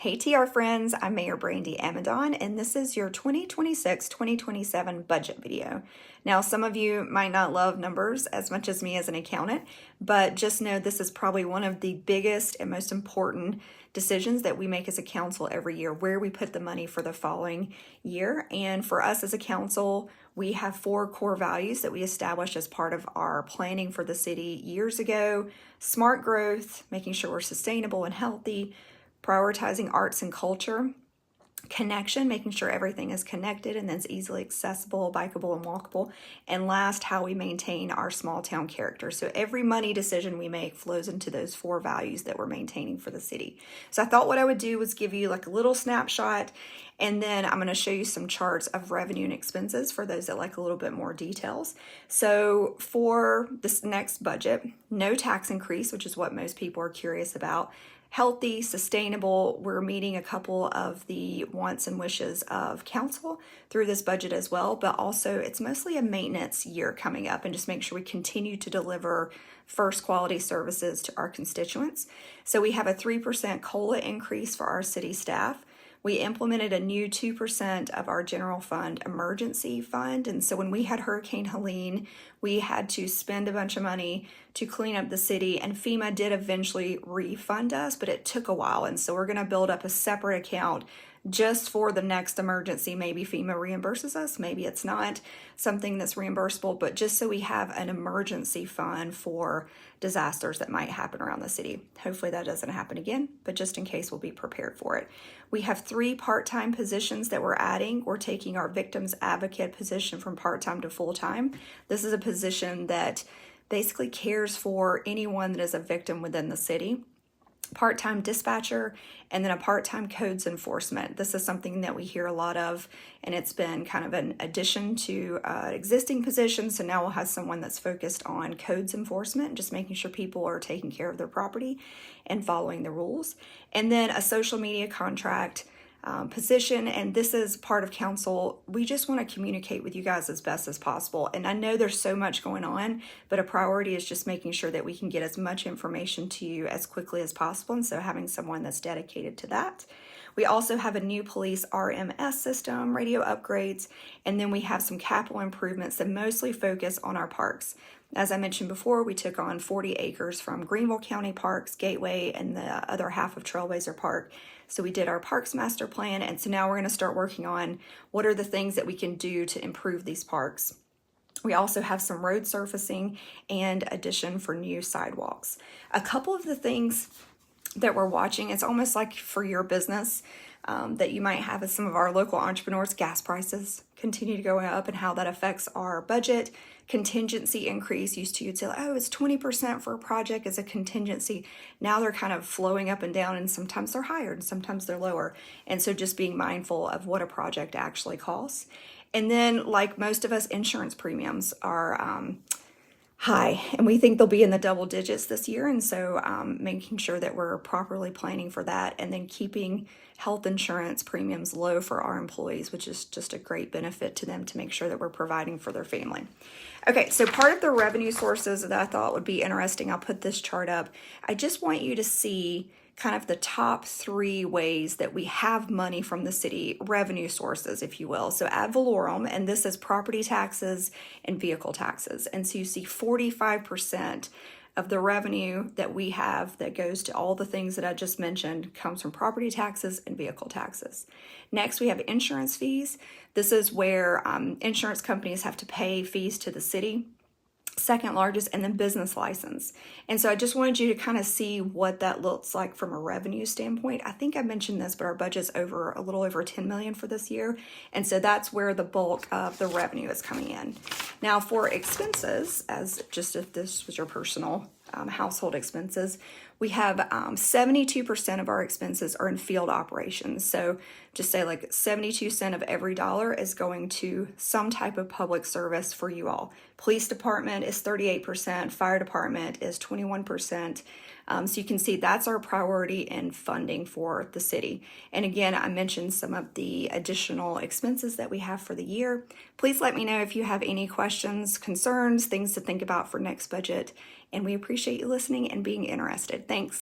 Hey TR friends, I'm Mayor Brandy Amidon, and this is your 2026-2027 budget video. Now, some of you might not love numbers as much as me as an accountant, but just know this is probably one of the biggest and most important decisions that we make as a council every year, where we put the money for the following year. And for us as a council, we have 4 core values that we established as part of our planning for the city years ago: smart growth, making sure we're sustainable and healthy; prioritizing arts and culture; connection, making sure everything is connected and then it's easily accessible, bikeable, and walkable; and last, how we maintain our small town character. So every money decision we make flows into those 4 values that we're maintaining for the city. So I thought what I would do was give you like a little snapshot, and then I'm going to show you some charts of revenue and expenses for those that like a little bit more details. So for this next budget, no tax increase, which is what most people are curious about. Healthy, sustainable. We're meeting a couple of the wants and wishes of council through this budget as well, but also it's mostly a maintenance year coming up, and just make sure we continue to deliver first quality services to our constituents. So we have a 3% COLA increase for our city staff. We implemented a new 2% of our general fund emergency fund. And so when we had Hurricane Helene, we had to spend a bunch of money to clean up the city, and FEMA did eventually refund us, but it took a while. And so we're going to build up a separate account just for the next emergency. Maybe FEMA reimburses us, maybe it's not something that's reimbursable, but just so we have an emergency fund for disasters that might happen around the city. Hopefully that doesn't happen again, but just in case, we'll be prepared for it. We have 3 part-time positions that we're adding. We're taking our victims advocate position from part-time to full-time. This is a position that basically cares for anyone that is a victim within the city. Part-time dispatcher, and then a part-time codes enforcement. This is something that we hear a lot of, and it's been kind of an addition to existing positions. So now we'll have someone that's focused on codes enforcement, just making sure people are taking care of their property and following the rules. And then a social media contract position, and this is part of council. We just want to communicate with you guys as best as possible, and I know there's so much going on, but a priority is just making sure that we can get as much information to you as quickly as possible, and so having someone that's dedicated to that. We also have a new police RMS system, radio upgrades, and then we have some capital improvements that mostly focus on our parks. As I mentioned before, we took on 40 acres from Greenville County Parks, Gateway, and the other half of Trailblazer Park. So we did our Parks Master Plan, and so now we're going to start working on what are the things that we can do to improve these parks. We also have some road surfacing and addition for new sidewalks. A couple of the things that we're watching, it's almost like for your business that you might have as some of our local entrepreneurs. Gas prices continue to go up and how that affects our budget. Contingency increase. Used to, you'd say, oh, it's 20% for a project as a contingency. Now they're kind of flowing up and down, and sometimes they're higher and sometimes they're lower. And so just being mindful of what a project actually costs. And then, like most of us, insurance premiums are high, and we think they'll be in the double digits this year. And so making sure that we're properly planning for that, and then keeping health insurance premiums low for our employees, which is just a great benefit to them, to make sure that we're providing for their family. Okay, so part of the revenue sources that I thought would be interesting, I'll put this chart up. I just want you to see kind of the top 3 ways that we have money from the city, revenue sources, if you will. So ad valorem, and this is property taxes and vehicle taxes. And so you see 45% of the revenue that we have that goes to all the things that I just mentioned comes from property taxes and vehicle taxes. Next, we have insurance fees. This is where insurance companies have to pay fees to the city. Second largest, and then business license. And so I just wanted you to kind of see what that looks like from a revenue standpoint. I think I mentioned this, but our budget's a little over 10 million for this year. And so that's where the bulk of the revenue is coming in. Now for expenses, as just if this was your personal household expenses, we have 72% of our expenses are in field operations. So just say like 72 cents of every dollar is going to some type of public service for you all. Police department is 38%, fire department is 21%. So you can see that's our priority in funding for the city. And again, I mentioned some of the additional expenses that we have for the year. Please let me know if you have any questions, concerns, things to think about for next budget. And we appreciate you listening and being interested. Thanks.